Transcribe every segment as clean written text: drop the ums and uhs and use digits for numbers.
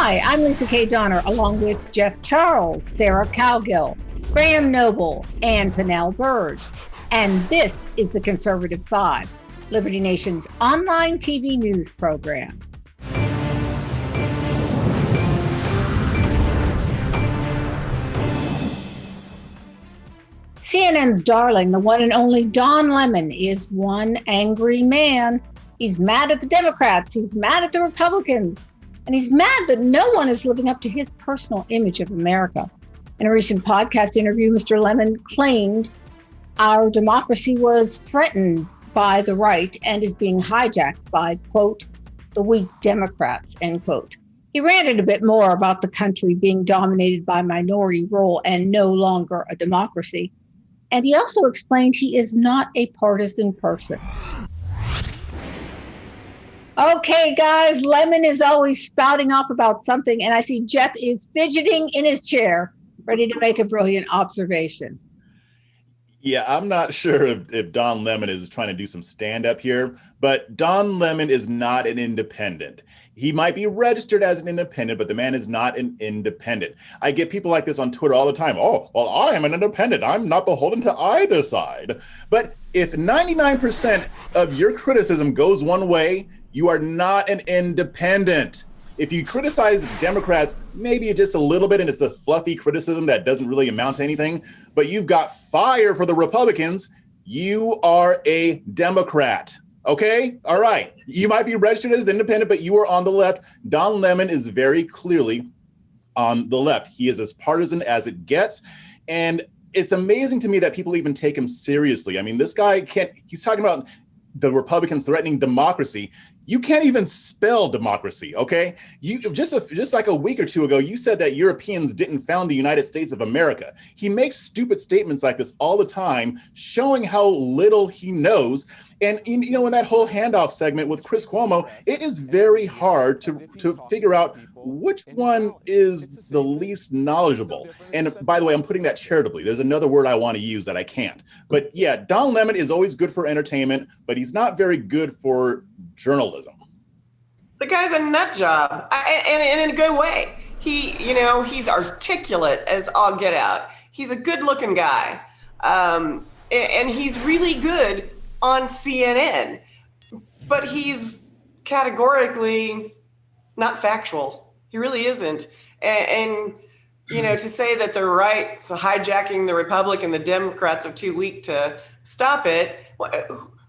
Hi, I'm Lisa K. Donner, along with Jeff Charles, Sarah Cowgill, Graham Noble, and Pernell Bird. And this is the Conservative Five, Liberty Nation's online TV news program. CNN's darling, the one and only Don Lemon, is one angry man. He's mad at the Democrats, he's mad at the Republicans, and he's mad that no one is living up to his personal image of America. In a recent podcast interview, Mr. Lemon claimed our democracy was threatened by the right and is being hijacked by, quote, the weak Democrats, end quote. He ranted a bit more about the country being dominated by minority rule and no longer a democracy. And he also explained he is not a partisan person. Okay, guys, Lemon is always spouting off about something, and I see Jeff is fidgeting in his chair, ready to make a brilliant observation. Yeah, I'm not sure if Don Lemon is trying to do some stand-up here, but Don Lemon is not an independent. He might be registered as an independent, but the man is not an independent. I get people like this on Twitter all the time. Oh, well, I am an independent. I'm not beholden to either side. But if 99% of your criticism goes one way, you are not an independent. If you criticize Democrats, maybe just a little bit, and it's a fluffy criticism that doesn't really amount to anything, but you've got fire for the Republicans, you are a Democrat. Okay? All right. You might be registered as independent, but you are on the left. Don Lemon is very clearly on the left. He is as partisan as it gets. And it's amazing to me that people even take him seriously. I mean, this guy he's talking about the Republicans threatening democracy. You can't even spell democracy, okay? You just like a week or two ago, you said that Europeans didn't found the United States of America. He makes stupid statements like this all the time, showing how little he knows. And you know, in that whole handoff segment with Chris Cuomo, it is very hard to figure out which one is the least knowledgeable. And by the way, I'm putting that charitably. There's another word I want to use that I can't. But yeah, Don Lemon is always good for entertainment, but he's not very good for journalism. The guy's a nut job, and in a good way. He's articulate as all get out. He's a good-looking guy, and he's really good on CNN. But he's categorically not factual. He really isn't. And to say that the right's hijacking the Republic and the Democrats are too weak to stop it,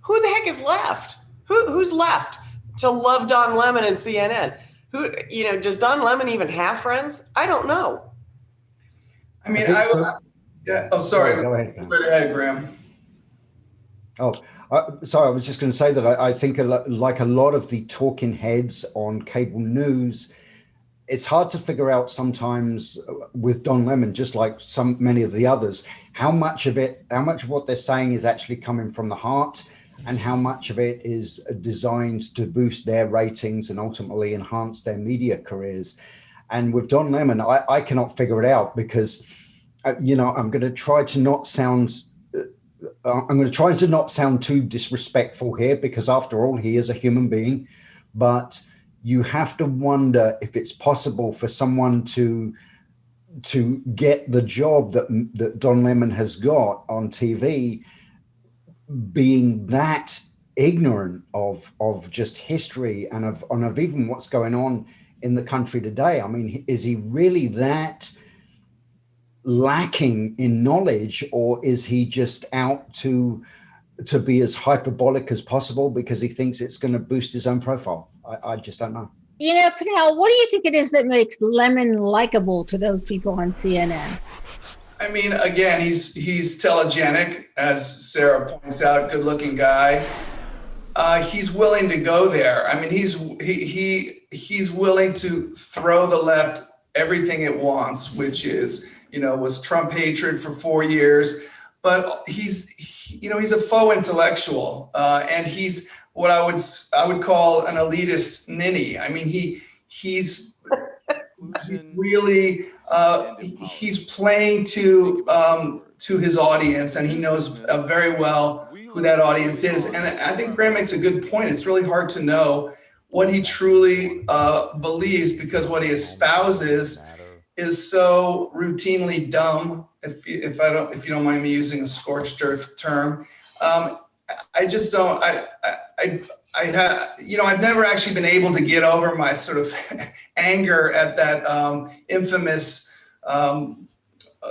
who the heck is left? Who's left to love Don Lemon and CNN? Does Don Lemon even have friends? I don't know. I mean, yeah. Oh, sorry. Go ahead. Go ahead, Graham. Oh, sorry. I was just going to say that I think like a lot of the talking heads on cable news, it's hard to figure out sometimes with Don Lemon, just like many of the others, how much of what they're saying is actually coming from the heart, and how much of it is designed to boost their ratings and ultimately enhance their media careers. And with Don Lemon, I cannot figure it out because, I'm going to try to not sound too disrespectful here, because after all, he is a human being. But you have to wonder if it's possible for someone to get the job that Don Lemon has got on TV, being that ignorant of just history and of even what's going on in the country today. I mean, is he really that lacking in knowledge, or is he just out to be as hyperbolic as possible because he thinks it's going to boost his own profile? I just don't know. Pernell, what do you think it is that makes Lemon likable to those people on CNN? I mean, again, he's telegenic, as Sarah points out, good-looking guy. He's willing to go there. I mean, he's willing to throw the left everything it wants, which is, was Trump hatred for 4 years. But he's a faux intellectual, and he's what I would call an elitist ninny. I mean, he's really. He's playing to his audience, and he knows very well who that audience is. And I think Graham makes a good point. It's really hard to know what he truly believes, because what he espouses is so routinely dumb. If you don't mind me using a scorched earth term, I just don't. I've never actually been able to get over my sort of anger at that infamous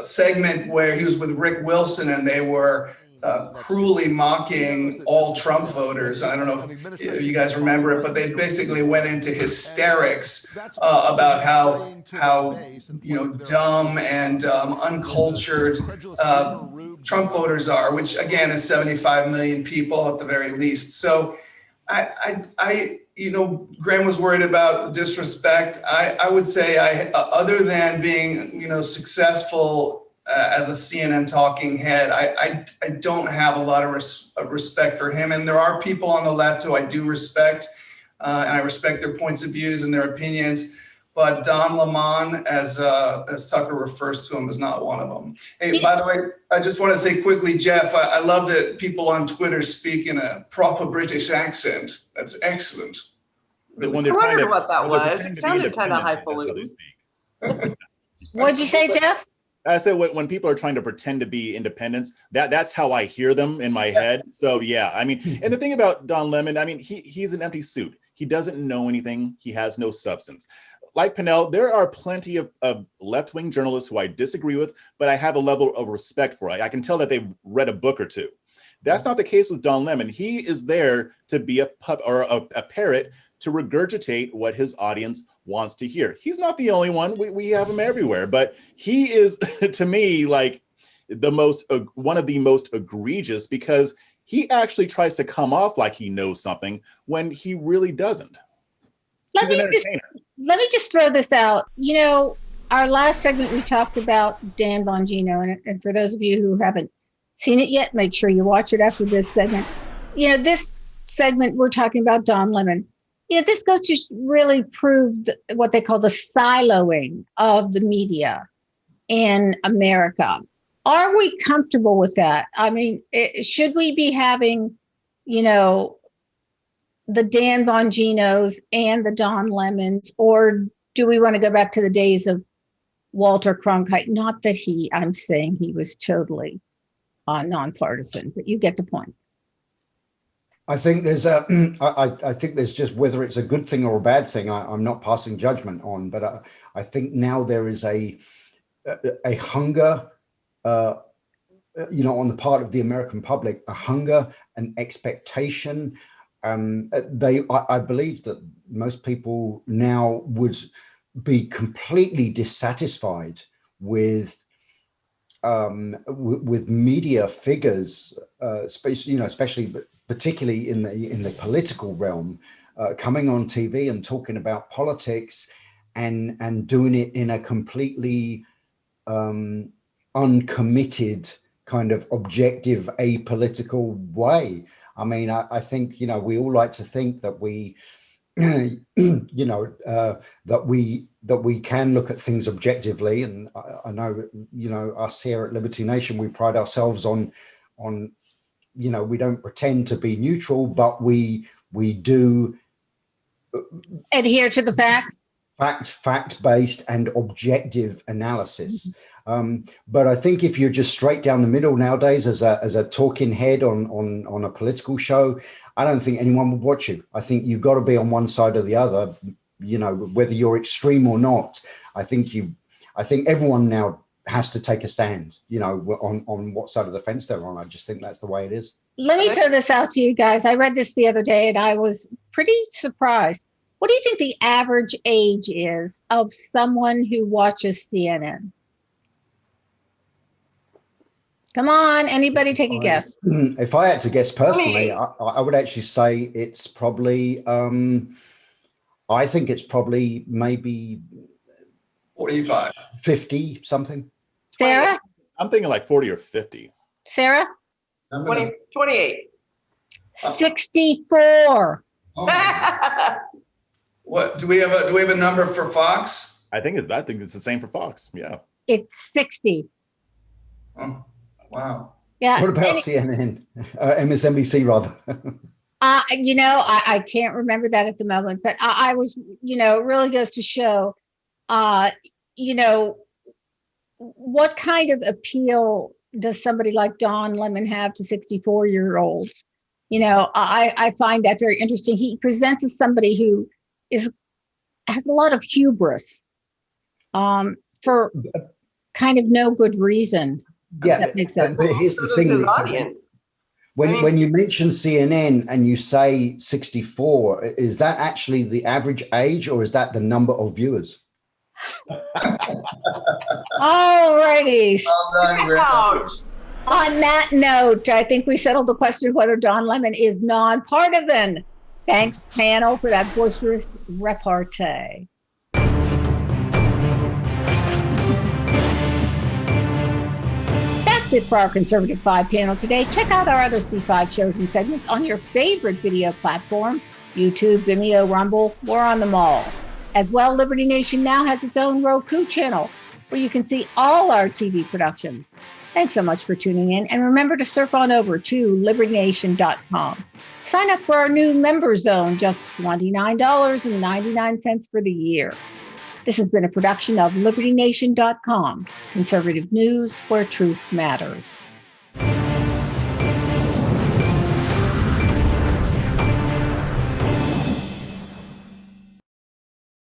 segment where he was with Rick Wilson and they were cruelly mocking all Trump voters. I don't know if you guys remember it, but they basically went into hysterics about how dumb and uncultured Trump voters are, which again is 75 million people at the very least. So Graham was worried about disrespect. I would say other than being, successful as a CNN talking head, I don't have a lot of respect for him. And there are people on the left who I do respect, and I respect their points of views and their opinions. But Don Lemon, as Tucker refers to him, is not one of them. Hey, by the way, I just want to say quickly, Jeff, I love that people on Twitter speak in a proper British accent. That's excellent. I wondered what that was. It sounded kind of highfalutin. What'd you say, Jeff? I said when people are trying to pretend to be independents, that's how I hear them in my head. So yeah, I mean, and the thing about Don Lemon, I mean, he's an empty suit. He doesn't know anything. He has no substance. Like Pinnell, there are plenty of left-wing journalists who I disagree with, but I have a level of respect for. I can tell that they've read a book or two. That's not the case with Don Lemon. He is there to be a parrot to regurgitate what his audience wants to hear. He's not the only one. We have him everywhere, but he is, to me, like one of the most egregious, because he actually tries to come off like he knows something when he really doesn't. He's an entertainer. Let me just throw this out. Our last segment, we talked about Dan Bongino. And for those of you who haven't seen it yet, make sure you watch it after this segment. This segment, we're talking about Don Lemon. This goes to really prove what they call the siloing of the media in America. Are we comfortable with that? I mean, should we be having, the Dan Bonginos and the Don Lemons, or do we want to go back to the days of Walter Cronkite? Not that I'm saying he was totally nonpartisan, but you get the point. I think there's I think there's just, whether it's a good thing or a bad thing, I'm not passing judgment on, but I think now there is a hunger, on the part of the American public, a hunger, an expectation. I believe that most people now would be completely dissatisfied with media figures, especially particularly in the political realm, coming on TV and talking about politics and doing it in a completely uncommitted, kind of objective, apolitical way. I mean, I think, we all like to think that we, that we can look at things objectively. And I know, us here at Liberty Nation, we pride ourselves on, we don't pretend to be neutral, but we do adhere to the facts. Fact-based and objective analysis. But I think if you're just straight down the middle nowadays as a talking head on a political show, I don't think anyone would watch you. I think you've got to be on one side or the other, whether you're extreme or not. I think everyone now has to take a stand, on what side of the fence they're on. I just think that's the way it is. Let me throw this out to you guys. I read this the other day and I was pretty surprised. What do you think the average age is of someone who watches CNN? Come on, anybody take a guess? If I had to guess personally, I would actually say it's probably, I think it's probably maybe 45, 50 something. Sarah? I'm thinking like 40 or 50. Sarah? 28. 64. Oh. What do we have a number for Fox? I think it's the same for Fox. Yeah. It's 60. Oh, wow. Yeah. What about CNN? MSNBC rather. I can't remember that at the moment, but I was, it really goes to show, you know, what kind of appeal does somebody like Don Lemon have to 64-year-olds? I find that very interesting. He presents as somebody who has a lot of hubris, for kind of no good reason. Yeah, That makes sense. but here's the thing, His Lisa. audience. When you mention CNN and you say 64, is that actually the average age, or is that the number of viewers? All righty. Well done, Greg. Ouch. On that note, I think we settled the question of whether Don Lemon is nonpartisan. Thanks, panel, for that boisterous repartee. That's it for our Conservative 5 panel today. Check out our other C5 shows and segments on your favorite video platform, YouTube, Vimeo, Rumble. We're on them all. As well, Liberty Nation now has its own Roku channel where you can see all our TV productions. Thanks so much for tuning in. And remember to surf on over to libertynation.com. Sign up for our new member zone, just $29.99 for the year. This has been a production of libertynation.com, conservative news where truth matters.